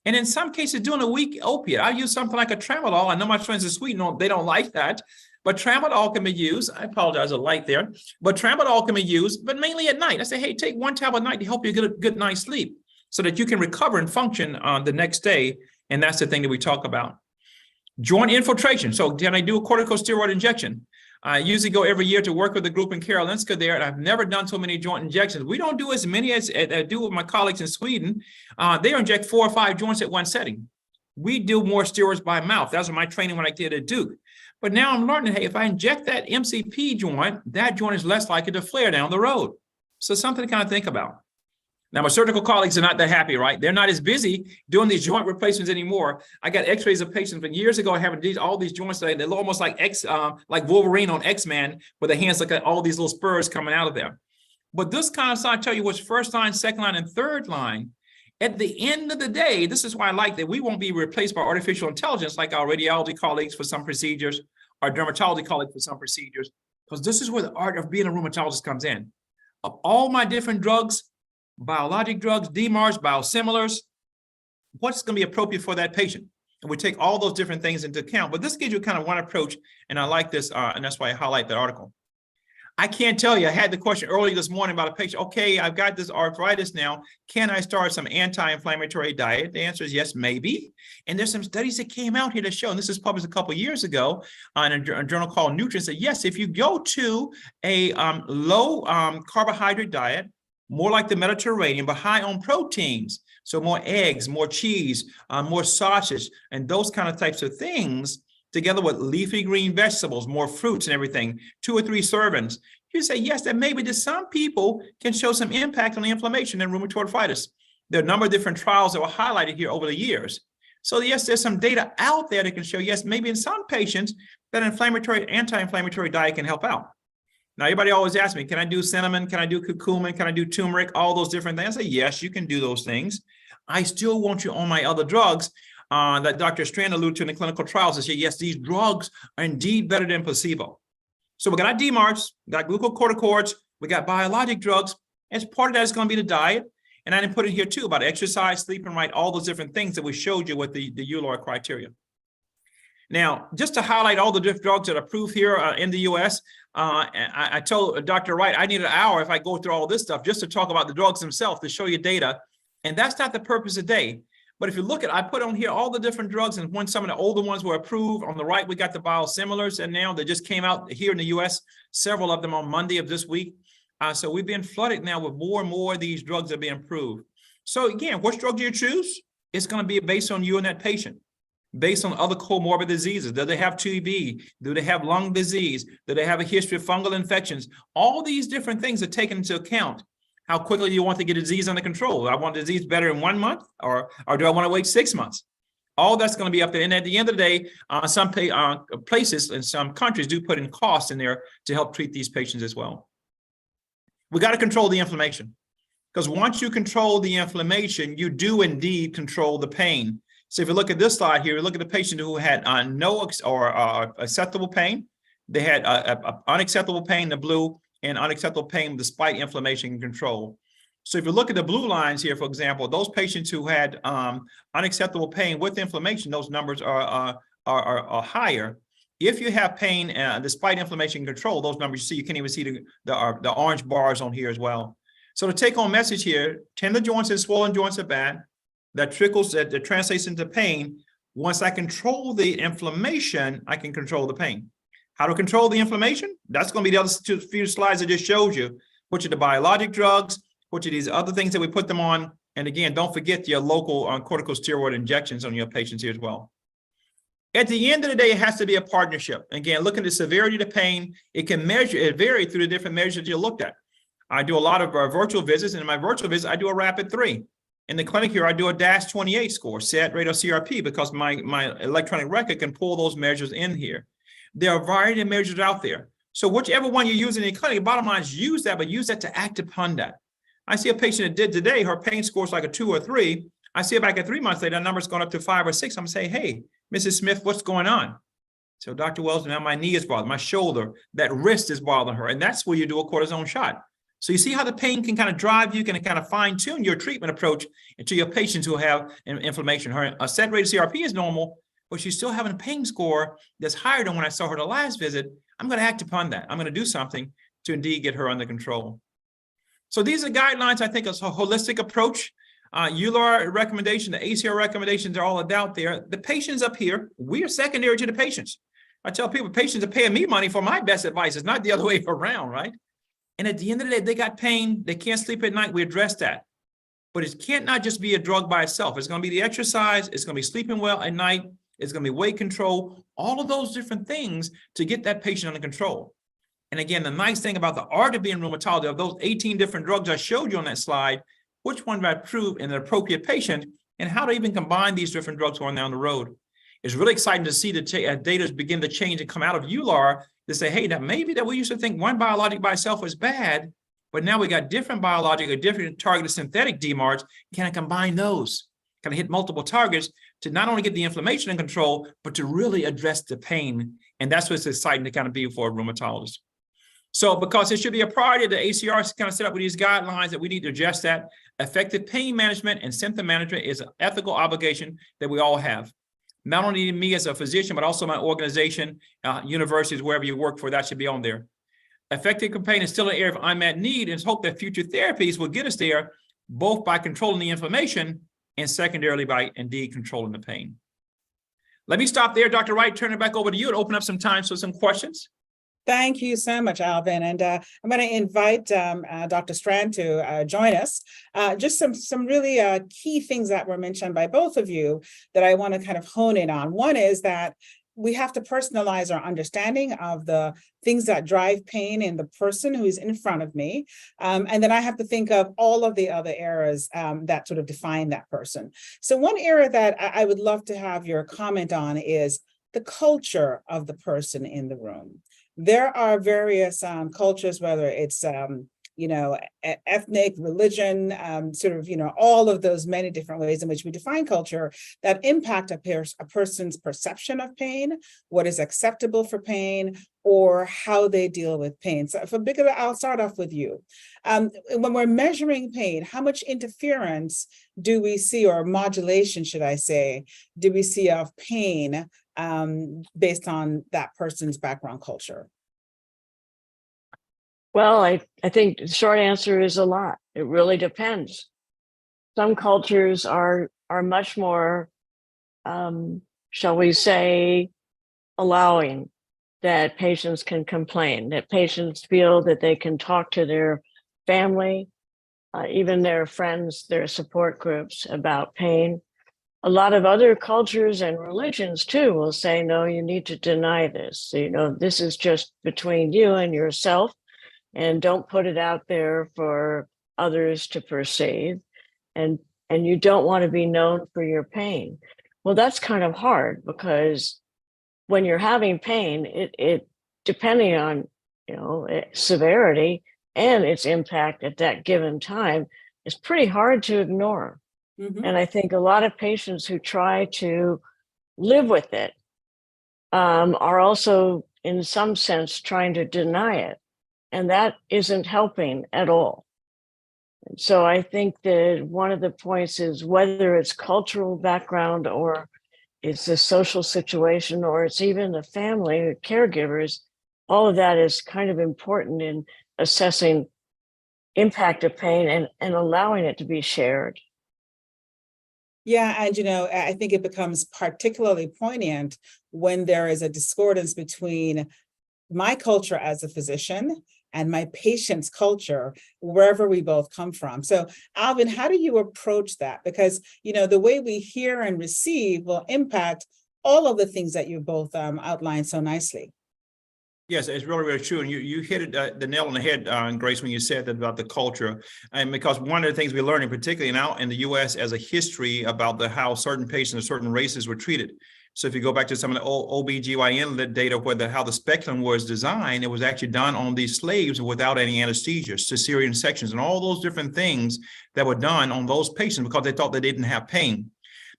And in some cases, doing a weak opiate. I use something like a tramadol. I know my friends in Sweden, they don't like that, but tramadol can be used. I apologize, a light there, but tramadol can be used, but mainly at night. I say, hey, take one tablet at night to help you get a good night's sleep so that you can recover and function on the next day. And that's the thing that we talk about. Joint infiltration. So can I do a corticosteroid injection? I usually go every year to work with a group in Karolinska there, and I've never done so many joint injections. We don't do as many as I do with my colleagues in Sweden. They inject 4 or 5 joints at one setting. We do more steroids by mouth. That was my training when I did at Duke. But now I'm learning, hey, if I inject that MCP joint, that joint is less likely to flare down the road. So something to kind of think about. Now, my surgical colleagues are not that happy, right? They're not as busy doing these joint replacements anymore. I got x-rays of patients from years ago having all these joints, they're almost like Wolverine on X-Men, with their hands like all these little spurs coming out of there. But this kind of side, I tell you what's first line, second line, and third line. At the end of the day, this is why I like that we won't be replaced by artificial intelligence like our radiology colleagues for some procedures, our dermatology colleagues for some procedures, because this is where the art of being a rheumatologist comes in. Of all my different drugs, biologic drugs, DMARDs, biosimilars, what's going to be appropriate for that patient? And we take all those different things into account. But this gives you kind of one approach, and I like this, and that's why I highlight that article. I can't tell you, I had the question early this morning about a patient, okay, I've got this arthritis now, can I start some anti-inflammatory diet? The answer is yes, maybe. And there's some studies that came out here to show, and this is published a couple of years ago on a journal called Nutrients, that yes, if you go to a low carbohydrate diet, more like the Mediterranean, but high on proteins. So more eggs, more cheese, more sausage, and those kind of types of things, together with leafy green vegetables, more fruits and everything, 2 or 3 servings. You say, yes, that maybe to some people can show some impact on the inflammation and rheumatoid arthritis. There are a number of different trials that were highlighted here over the years. So yes, there's some data out there that can show, yes, maybe in some patients that anti-inflammatory diet can help out. Now, everybody always asks me, can I do cinnamon? Can I do curcumin? Can I do turmeric? All those different things. I say, yes, you can do those things. I still want you on my other drugs that Dr. Strand alluded to in the clinical trials to say, yes, these drugs are indeed better than placebo. So we got our DMARDs, we got glucocorticoids, we got biologic drugs. As part of that is going to be the diet. And I didn't put it here too about exercise, sleeping right, all those different things that we showed you with the EULAR criteria. Now, just to highlight all the different drugs that are approved here in the US, I told Dr. Wright, I need an hour if I go through all this stuff just to talk about the drugs themselves, to show you data. And that's not the purpose of the day. But if you look at, I put on here all the different drugs and when some of the older ones were approved. On the right, we got the biosimilars, and now they just came out here in the US, several of them on Monday of this week. So we've been flooded now with more and more of these drugs that are being approved. So again, which drug do you choose? It's going to be based on you and that patient, based on other comorbid diseases. Do they have TB? Do they have lung disease? Do they have a history of fungal infections? All these different things are taken into account. How quickly do you want to get a disease under control? Do I want the disease better in 1 month, or do I want to wait 6 months? All that's going to be up there. And at the end of the day, some places and some countries do put in costs in there to help treat these patients as well. We got to control the inflammation, because once you control the inflammation, you do indeed control the pain. So if you look at this slide here, look at the patient who had no or acceptable pain. They had unacceptable pain, the blue, and unacceptable pain despite inflammation control. So if you look at the blue lines here, for example, those patients who had unacceptable pain with inflammation, those numbers are higher. If you have pain despite inflammation control, those numbers, you see, you can't even see the orange bars on here as well. So the take-home message here: tender joints and swollen joints are bad. That translates into pain. Once I control the inflammation, I can control the pain. How to control the inflammation? That's going to be the other few slides I just showed you, which are the biologic drugs, which are these other things that we put them on. And again, don't forget your local corticosteroid injections on your patients here as well. At the end of the day, it has to be a partnership. Again, look at the severity of the pain. It can measure, it varies through the different measures you looked at. I do a lot of virtual visits, and in my virtual visits, I do a rapid 3. In the clinic here, I do a DASH-28 score, SAT rate or CRP, because my electronic record can pull those measures in here. There are a variety of measures out there. So whichever one you use in the clinic, bottom line is use that, but use that to act upon that. I see a patient that did today, her pain score is like a 2 or 3. I see it back at 3 months later, that number's gone up to 5 or 6. I'm saying, hey, Mrs. Smith, what's going on? So Dr. Wells, now my knee is bothering, my shoulder, that wrist is bothering her. And that's where you do a cortisone shot. So you see how the pain can kind of drive you, can kind of fine tune your treatment approach to your patients who have inflammation. Her set rate of CRP is normal, but she's still having a pain score that's higher than when I saw her the last visit. I'm going to act upon that. I'm going to do something to indeed get her under control. So these are guidelines, I think, is a holistic approach. EULAR recommendation, the ACR recommendations are all out there. The patients up here, we are secondary to the patients. I tell people, patients are paying me money for my best advice. It's not the other way around, right? And at the end of the day, they got pain, they can't sleep at night, we address that. But it can't not just be a drug by itself. It's going to be the exercise, it's going to be sleeping well at night, it's going to be weight control, all of those different things to get that patient under control. And again, the nice thing about the art of being rheumatology, of those 18 different drugs I showed you on that slide, which one do I approve in an appropriate patient, and how to even combine these different drugs going down the road. It's really exciting to see the data begin to change and come out of EULAR to say, hey, now maybe that we used to think one biologic by itself was bad, but now we got different biologic or different targeted synthetic DMARDs. Can I combine those? Can I hit multiple targets to not only get the inflammation in control, but to really address the pain? And that's what's exciting to kind of be for a rheumatologist. So because it should be a priority, the ACR is kind of set up with these guidelines that we need to adjust that. Effective pain management and symptom management is an ethical obligation that we all have. Not only me as a physician, but also my organization, universities, wherever you work for, that should be on there. Effective pain is still an area of unmet need, and it's hope that future therapies will get us there, both by controlling the inflammation and secondarily by indeed controlling the pain. Let me stop there, Dr. Wright, turn it back over to you and open up some time for some questions. Thank you so much, Alvin. And I'm going to invite Dr. Strand to join us. Just some really key things that were mentioned by both of you that I want to kind of hone in on. One is that we have to personalize our understanding of the things that drive pain in the person who is in front of me. And then I have to think of all of the other areas that sort of define that person. So one area that I would love to have your comment on is the culture of the person in the room. There are various cultures, whether it's, ethnic, religion, all of those many different ways in which we define culture that impact a person's perception of pain, what is acceptable for pain, or how they deal with pain. So I'll start off with you. When we're measuring pain, how much interference do we see, or modulation, should I say, do we see of pain based on that person's background culture? Well, I think the short answer is a lot. It really depends. Some cultures are much more, shall we say, allowing that patients can complain, that patients feel that they can talk to their family, even their friends, their support groups about pain. A lot of other cultures and religions too will say, no, you need to deny this. This is just between you and yourself, and don't put it out there for others to perceive. And you don't want to be known for your pain. Well, that's kind of hard, because when you're having pain, it depending on severity and its impact at that given time, is pretty hard to ignore. Mm-hmm. And I think a lot of patients who try to live with it are also, in some sense, trying to deny it. And that isn't helping at all. So I think that one of the points is, whether it's cultural background, or it's a social situation, or it's even the family or caregivers, all of that is kind of important in assessing impact of pain and allowing it to be shared. Yeah, and I think it becomes particularly poignant when there is a discordance between my culture as a physician and my patient's culture, wherever we both come from. So, Alvin, how do you approach that? Because, the way we hear and receive will impact all of the things that you both outlined so nicely. Yes, it's really, really true. And you hit it, the nail on the head, Grace, when you said that about the culture. And because one of the things we learned, particularly now in the U.S., as a history about how certain patients of certain races were treated. So if you go back to some of the old OBGYN data where how the speculum was designed, it was actually done on these slaves without any anesthesia, cesarean sections, and all those different things that were done on those patients because they thought they didn't have pain.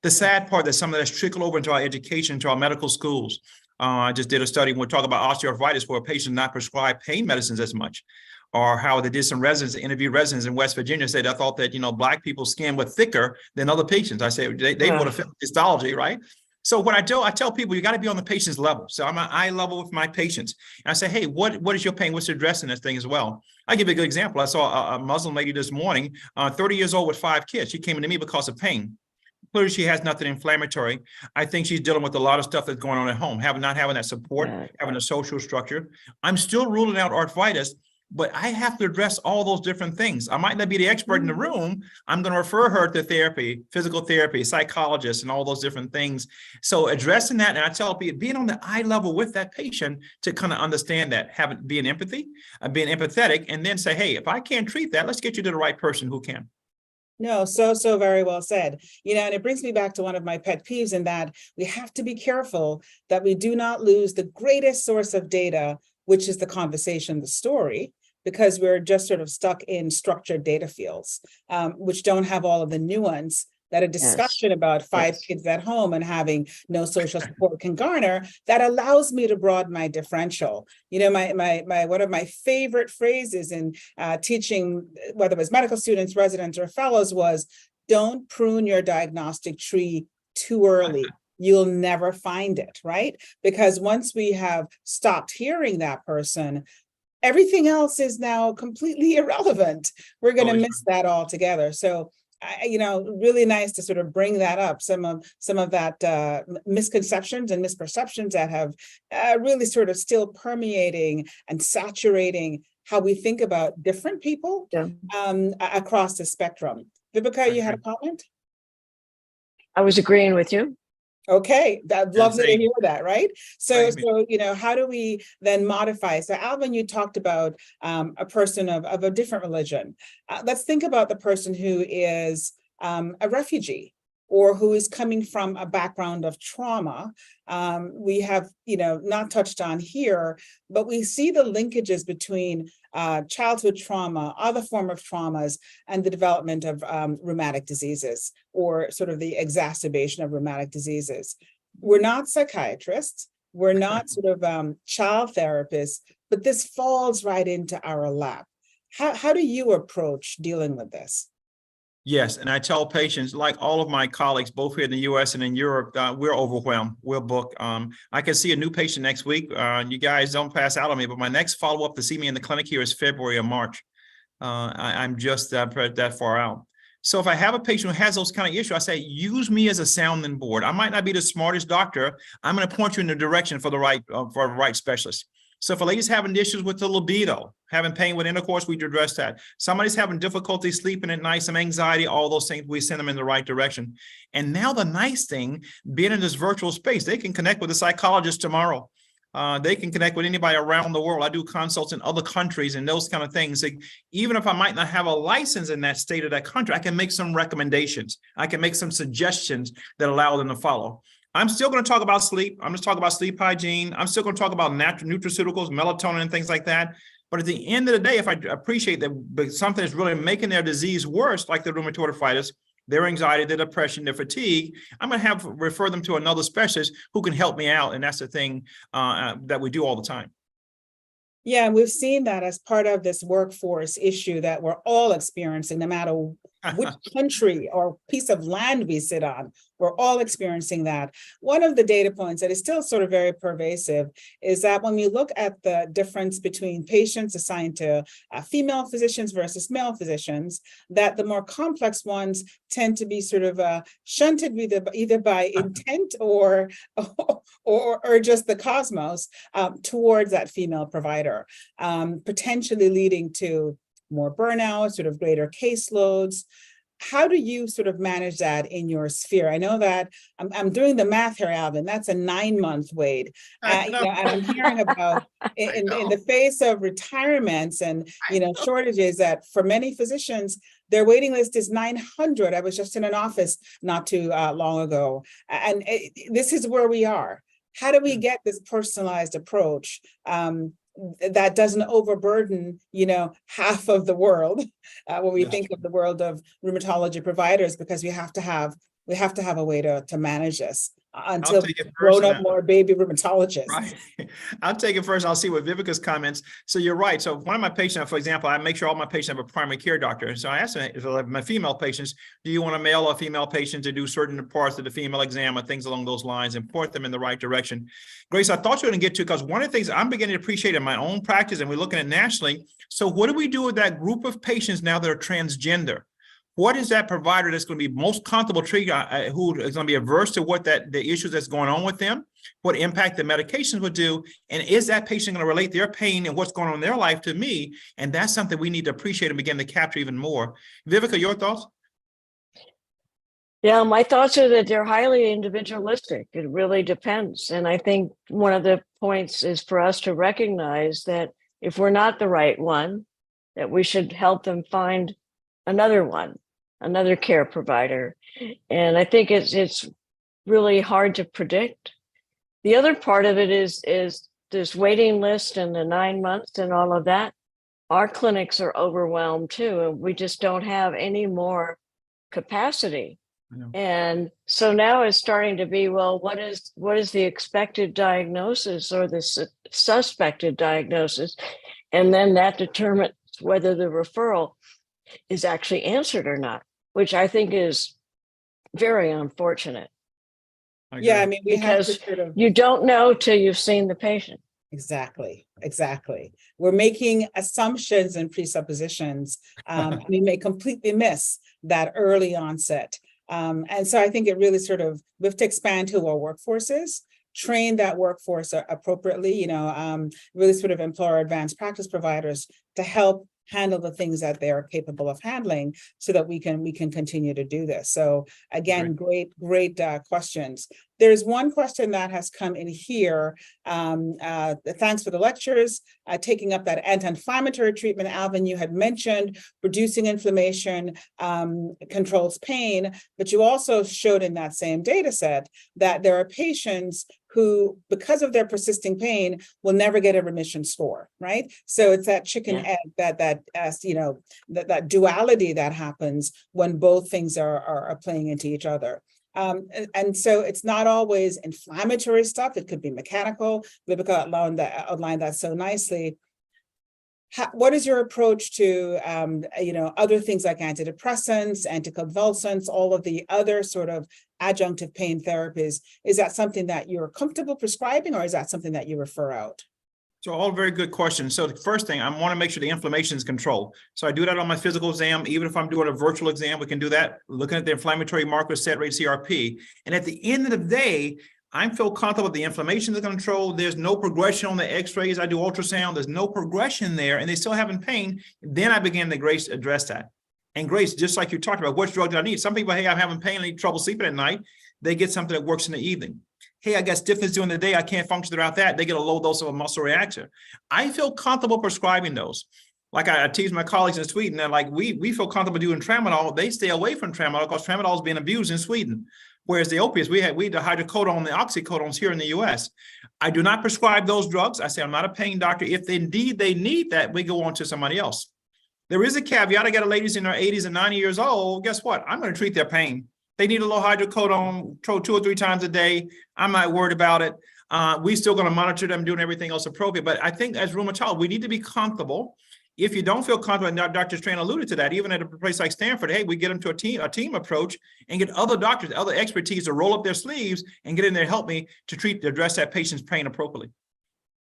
The sad part that some of that's trickled over into our education, to our medical schools. I just did a study when we talk about osteoarthritis where a patient not prescribed pain medicines as much, or how they did some interviewed residents in West Virginia said, I thought that, Black people's skin was thicker than other patients. I say they would have felt histology, right? So what I tell people, you got to be on the patient's level. So I'm at eye level with my patients. And I say, hey, what is your pain? What's your addressing this thing as well? I'll give you a good example. I saw a Muslim lady this morning, 30 years old with 5 kids. She came into me because of pain. Clearly, she has nothing inflammatory. I think she's dealing with a lot of stuff that's going on at home, not having that support, having a social structure. I'm still ruling out arthritis, but I have to address all those different things. I might not be the expert in the room. I'm going to refer her to therapy, physical therapy, psychologists, and all those different things. So addressing that, and I tell people, being on the eye level with that patient to kind of understand that, being being empathetic, and then say, hey, if I can't treat that, let's get you to the right person who can. No, so very well said. And it brings me back to one of my pet peeves in that we have to be careful that we do not lose the greatest source of data, which is the conversation, the story, because we're just sort of stuck in structured data fields, which don't have all of the nuance that a discussion about 5 kids at home and having no social support can garner, that allows me to broaden my differential. My one of my favorite phrases in teaching, whether it was medical students, residents, or fellows, was, don't prune your diagnostic tree too early. You'll never find it, right? Because once we have stopped hearing that person, everything else is now completely irrelevant. We're going to miss that altogether. So really nice to sort of bring that up, some of that misconceptions and misperceptions that have really sort of still permeating and saturating how we think about different people across the spectrum. Vivica, you had a comment? I was agreeing with you. Okay, I'd love to hear that, right? So how do we then modify? So Alvin, you talked about a person of a different religion. Let's think about the person who is a refugee or who is coming from a background of trauma. We have, not touched on here, but we see the linkages between childhood trauma, other form of traumas, and the development of rheumatic diseases, or sort of the exacerbation of rheumatic diseases. We're not psychiatrists, we're not sort of child therapists, but this falls right into our lap. How do you approach dealing with this? Yes, and I tell patients, like all of my colleagues, both here in the U.S. and in Europe, we're overwhelmed. We're booked. I can see a new patient next week. You guys don't pass out on me, but my next follow-up to see me in the clinic here is February or March. I'm just that far out. So if I have a patient who has those kind of issues, I say, use me as a sounding board. I might not be the smartest doctor. I'm going to point you in the direction for the right specialist. So if a lady's having issues with the libido, having pain with intercourse, we address that. Somebody's having difficulty sleeping at night, some anxiety, all those things, we send them in the right direction. And now the nice thing, being in this virtual space, they can connect with a psychologist tomorrow. They can connect with anybody around the world. I do consults in other countries and those kind of things. Like, even if I might not have a license in that state or that country, I can make some recommendations. I can make some suggestions that allow them to follow. I'm still going to talk about sleep. I'm going to talk about sleep hygiene. I'm still going to talk about natural nutraceuticals, melatonin, and things like that. But at the end of the day, if I appreciate that something is really making their disease worse, like the rheumatoid arthritis, their anxiety, their depression, their fatigue, I'm going to refer them to another specialist who can help me out. And that's the thing that we do all the time. Yeah, we've seen that as part of this workforce issue that we're all experiencing, no matter which country or piece of land we sit on. We're all experiencing that. One of the data points that is still sort of very pervasive is that when we look at the difference between patients assigned to female physicians versus male physicians, that the more complex ones tend to be sort of shunted either by intent or just the cosmos towards that female provider, potentially leading to more burnout, sort of greater caseloads. how do you sort of manage that in your sphere? I know that I'm doing the math here, Alvin. That's a 9-month wait. And I'm hearing about in the face of retirements and shortages, that for many physicians, their waiting list is 900. I was just in an office not too long ago, and this is where we are. How do we get this personalized approach that doesn't overburden, half of the world when we think of the world of rheumatology providers, because we have to have a way to manage this until we've grown up more baby rheumatologists. Right. I'll take it first. I'll see what Vivica's comments. So you're right. So one of my patients, for example, I make sure all my patients have a primary care doctor. So I asked my female patients, do you want a male or female patient to do certain parts of the female exam or things along those lines, and point them in the right direction? Grace, I thought you were going to get to, because one of the things I'm beginning to appreciate in my own practice, and we're looking at nationally. So what do we do with that group of patients now that are transgender? What is that provider that's going to be most comfortable treating, who is going to be averse to what the issues that's going on with them, what impact the medications would do, and is that patient going to relate their pain and what's going on in their life to me? And that's something we need to appreciate and begin to capture even more. Vivica, your thoughts? Yeah, my thoughts are that they're highly individualistic. It really depends. And I think one of the points is for us to recognize that if we're not the right one, that we should help them find another one, another care provider. And I think it's really hard to predict. The other part of it is this waiting list and the 9 months and all of that. Our clinics are overwhelmed too, and we just don't have any more capacity. And so now it's starting to be, well, what is the expected diagnosis or the suspected diagnosis? And then that determines whether the referral is actually answered or not, which I think is very unfortunate. Yeah, I mean, because you don't know till you've seen the patient. Exactly. We're making assumptions and presuppositions. We may completely miss that early onset. And so I think it really we have to expand who our workforce is, train that workforce appropriately, really sort of employ our advanced practice providers to help handle the things that they are capable of handling, so that we can continue to do this. So again, great questions. There's one question that has come in here. Thanks for the lectures, taking up that anti-inflammatory treatment. Alvin, you had mentioned reducing inflammation controls pain, but you also showed in that same data set that there are patients who, because of their persisting pain, will never get a remission score, right? So it's that chicken egg, that duality that happens when both things are playing into each other. And so it's not always inflammatory stuff. It could be mechanical. Vivica outlined that so nicely. What is your approach to, other things like antidepressants, anticonvulsants, all of the other sort of adjunctive pain therapies? Is that something that you're comfortable prescribing, or is that something that you refer out? So all very good questions. So the first thing, I want to make sure the inflammation is controlled. So I do that on my physical exam. Even if I'm doing a virtual exam, we can do that, looking at the inflammatory markers, set rate, CRP. And at the end of the day, I feel comfortable with the inflammation is controlled. There's no progression on the x-rays. I do ultrasound. There's no progression there, and they still having pain. Then I begin to address that. And Grace, just like you talked about, which drug do I need? Some people, hey, I'm having pain, I need trouble sleeping at night. They get something that works in the evening. Hey, I got stiffness during the day, I can't function without that. They get a low dose of a muscle relaxer. I feel comfortable prescribing those. Like I tease my colleagues in Sweden, they're like, we feel comfortable doing tramadol. They stay away from tramadol because tramadol is being abused in Sweden. Whereas the opiates, we the hydrocodone, the oxycodones here in the US. I do not prescribe those drugs. I say I'm not a pain doctor. If indeed they need that, we go on to somebody else. There is a caveat. I got a ladies in their 80s and 90 years old. Guess what? I'm going to treat their pain. They need a low hydrocodone 2 or 3 times a day. I'm not worried about it. We still going to monitor them, doing everything else appropriate. But I think as rheumatologists, we need to be comfortable. If you don't feel comfortable, and Dr. Strain alluded to that, even at a place like Stanford, hey, we get them to a team approach and get other doctors, other expertise to roll up their sleeves and get in there and help me to address that patient's pain appropriately.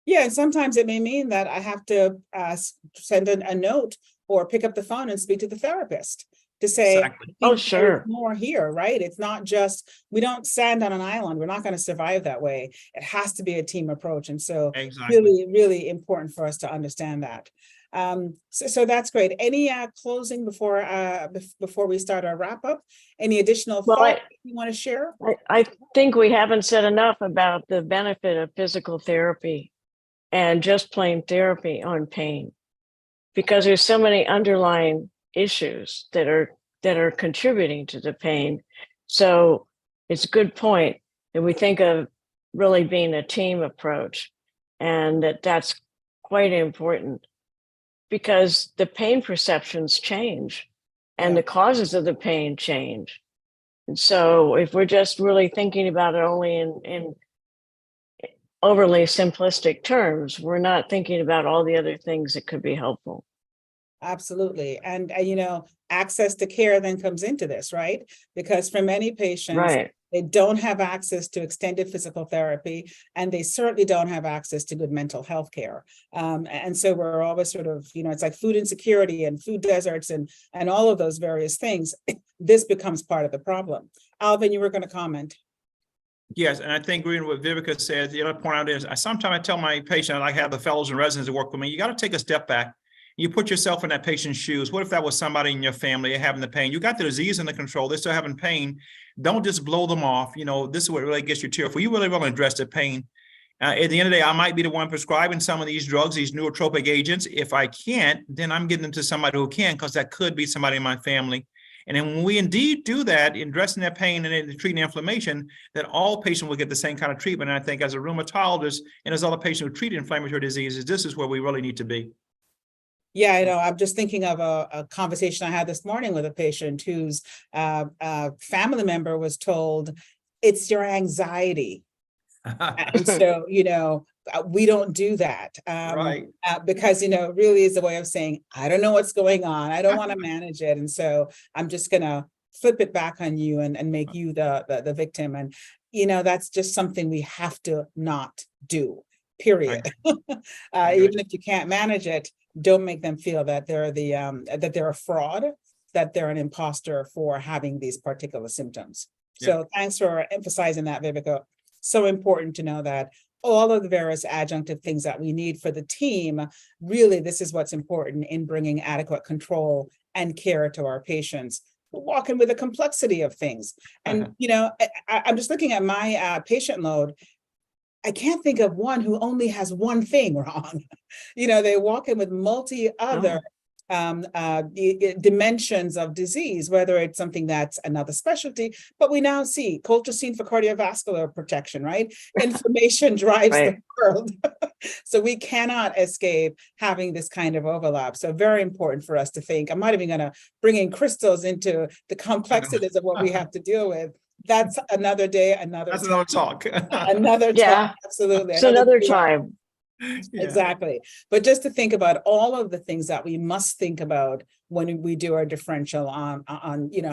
Yeah, and sometimes it may mean that I have to send a note or pick up the phone and speak to the therapist to say, exactly. Oh, sure. There's more here, right? It's not just, we don't stand on an island. We're not going to survive that way. It has to be a team approach. And so really, really important for us to understand that. So that's great. Any closing before we start our wrap up? Any additional thoughts you want to share? I think we haven't said enough about the benefit of physical therapy and just plain therapy on pain, because there's so many underlying issues that are contributing to the pain. So it's a good point that we think of really being a team approach, and that's quite important, because the pain perceptions change and the causes of the pain change. And so if we're just really thinking about it only in overly simplistic terms, we're not thinking about all the other things that could be helpful. Absolutely. And access to care then comes into this, right? Because for many patients, they don't have access to extended physical therapy, and they certainly don't have access to good mental health care. And so we're always sort of, it's like food insecurity and food deserts and all of those various things. This becomes part of the problem. Alvin, you were going to comment. Yes, and I think agreeing with what Vivica said, the other point out is sometimes I tell my patient, I have the fellows and residents that work with me, you got to take a step back. You put yourself in that patient's shoes. What if that was somebody in your family having the pain? You got the disease under control. They're still having pain. Don't just blow them off. This is what really gets you tearful. You really want to address the pain. At the end of the day, I might be the one prescribing some of these drugs, these nootropic agents. If I can't, then I'm getting them to somebody who can, because that could be somebody in my family. And then when we indeed do that, in addressing their pain and treating inflammation, that all patients will get the same kind of treatment. And I think as a rheumatologist and as other patients who treat inflammatory diseases, this is where we really need to be. Yeah, I know. I'm just thinking of a conversation I had this morning with a patient whose family member was told, it's your anxiety. And so, we don't do that. Right. Because, really is a way of saying, I don't know what's going on. I don't want to manage it. And so I'm just going to flip it back on you and make you the victim. And, that's just something we have to not do, period. Even if you can't manage it, don't make them feel that they're that they're a fraud, that they're an imposter for having these particular symptoms. So thanks for emphasizing that, Vivica. So important to know that all of the various adjunctive things that we need for the team, really, this is what's important in bringing adequate control and care to our patients. We're walking with the complexity of things. And, I'm just looking at my patient load. I can't think of one who only has one thing wrong. They walk in with other dimensions of disease, whether it's something that's another specialty, but we now see colchicine for cardiovascular protection, right? Inflammation drives the world. So we cannot escape having this kind of overlap. So very important for us to think. I'm not even going to bring in crystals into the complexities of what we have to deal with. That's another day, another talk. Another talk, absolutely. It's another time. Exactly. But just to think about all of the things that we must think about when we do our differential on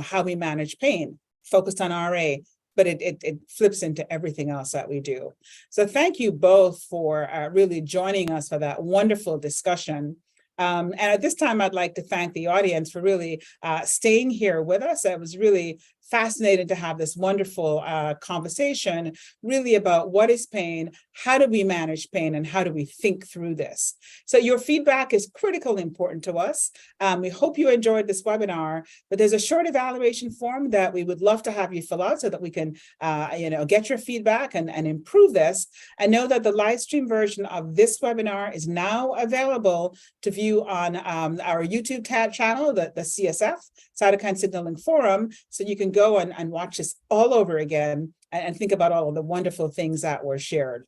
how we manage pain, focused on RA, but it flips into everything else that we do. So thank you both for really joining us for that wonderful discussion. And at this time, I'd like to thank the audience for really staying here with us. It was really fascinating to have this wonderful conversation really about what is pain, how do we manage pain, and how do we think through this. So your feedback is critically important to us. We hope you enjoyed this webinar, but there's a short evaluation form that we would love to have you fill out so that we can get your feedback and improve this. And know that the live stream version of this webinar is now available to view on our YouTube channel, the CSF, Cytokine Signaling Forum, so you can go and watch this all over again and think about all of the wonderful things that were shared.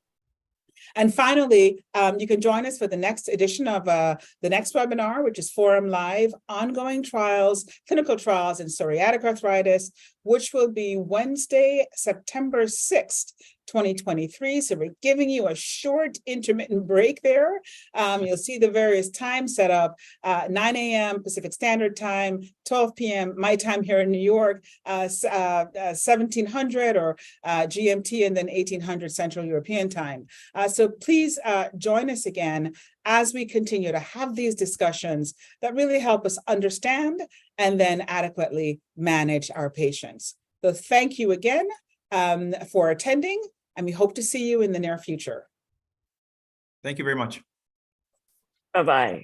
And finally, you can join us for the next edition of the next webinar, which is Forum Live, Ongoing Trials, Clinical Trials in Psoriatic Arthritis, which will be Wednesday, September 6th, 2023. So we're giving you a short intermittent break there. You'll see the various times set up, 9 a.m. Pacific Standard Time, 12 p.m. my time here in New York, 1700 or GMT, and then 1800 Central European Time. So please join us again as we continue to have these discussions that really help us understand and then adequately manage our patients. So thank you again for attending, and we hope to see you in the near future. Thank you very much. Bye-bye.